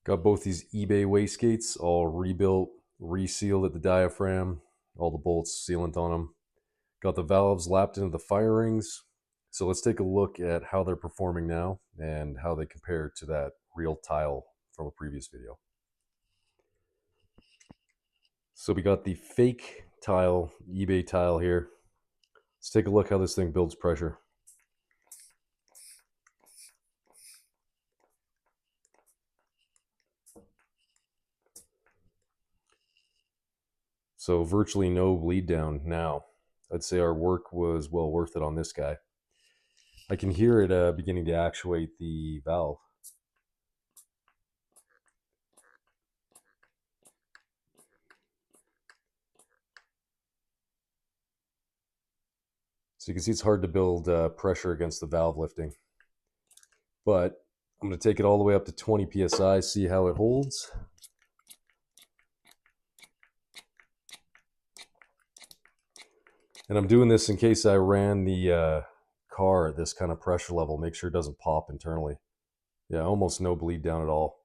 Got both these eBay wastegates all rebuilt, resealed at the diaphragm, all the bolts, sealant on them. Got the valves lapped into the fire rings. So let's take a look at how they're performing now and how they compare to that real tile from a previous video. So we got the fake tile, eBay tile here. Let's take a look how this thing builds pressure. So virtually no bleed down now. I'd say our work was well worth it on this guy. I can hear it beginning to actuate the valve. So you can see it's hard to build pressure against the valve lifting. But I'm going to take it all the way up to 20 psi, see how it holds. And I'm doing this in case I ran the car at this kind of pressure level, make sure it doesn't pop internally. Yeah, almost no bleed down at all.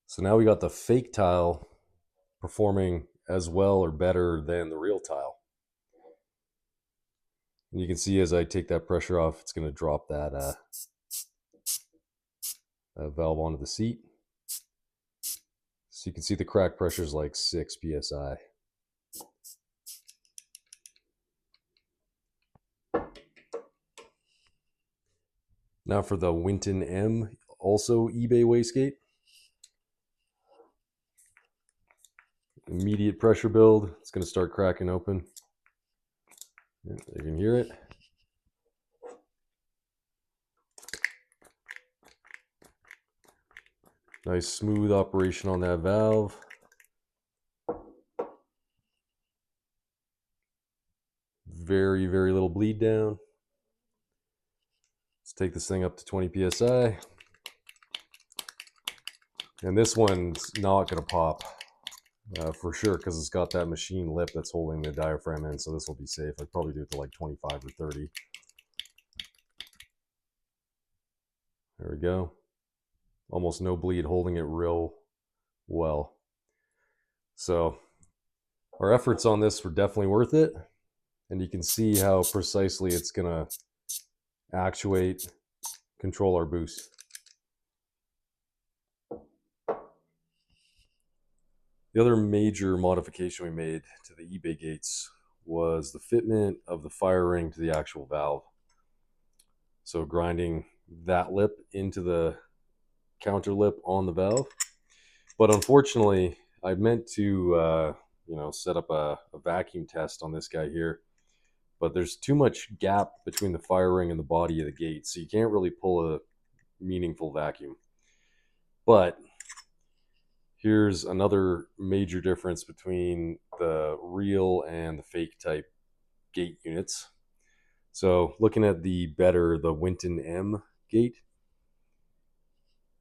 So now we got the fake tile performing as well or better than the real tile. And you can see as I take that pressure off, it's going to drop that valve onto the seat. So you can see the crack pressure is like 6 psi. Now for the Winton M, also eBay wastegate. Immediate pressure build. It's going to start cracking open. You can hear it. Nice smooth operation on that valve. Very, very little bleed down. Let's take this thing up to 20 psi. And this one's not going to pop for sure because it's got that machine lip that's holding the diaphragm in, so this will be safe. I'd probably do it to like 25 or 30. There we go. Almost no bleed, holding it real well. So our efforts on this were definitely worth it. And you can see how precisely it's going to actuate, control our boost. The other major modification we made to the eBay gates was the fitment of the fire ring to the actual valve. So grinding that lip into the counter lip on the valve. But unfortunately, I meant to set up a vacuum test on this guy here. But there's too much gap between the fire ring and the body of the gate, so you can't really pull a meaningful vacuum. But here's another major difference between the real and the fake type gate units. So looking at the Winton M gate,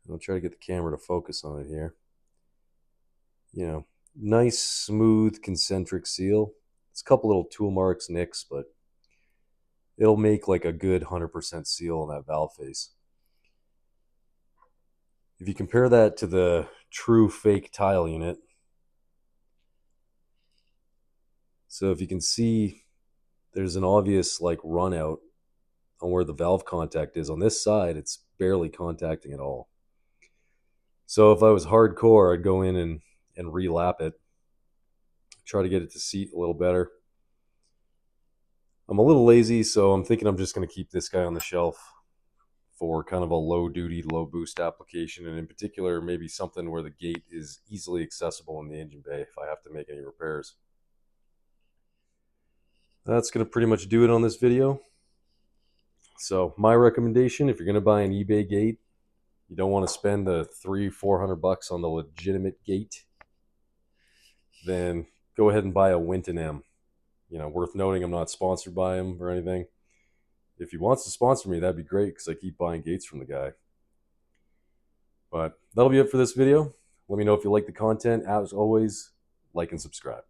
I'll try to get the camera to focus on it here. Nice, smooth, concentric seal. It's a couple little tool marks, nicks, but it'll make like a good 100% seal on that valve face. If you compare that to the true fake tile unit, so if you can see, there's an obvious like run out on where the valve contact is. On this side, it's barely contacting at all. So if I was hardcore, I'd go in and relap it, try to get it to seat a little better. I'm a little lazy, so I'm thinking I'm just going to keep this guy on the shelf for kind of a low duty, low boost application, and in particular, maybe something where the gate is easily accessible in the engine bay if I have to make any repairs. That's going to pretty much do it on this video. So my recommendation, if you're going to buy an eBay gate, you don't want to spend the $300-400 on the legitimate gate, then go ahead and buy a Winton M. Worth noting, I'm not sponsored by him or anything. If he wants to sponsor me, that'd be great because I keep buying gates from the guy. But that'll be it for this video. Let me know if you like the content. As always, like and subscribe.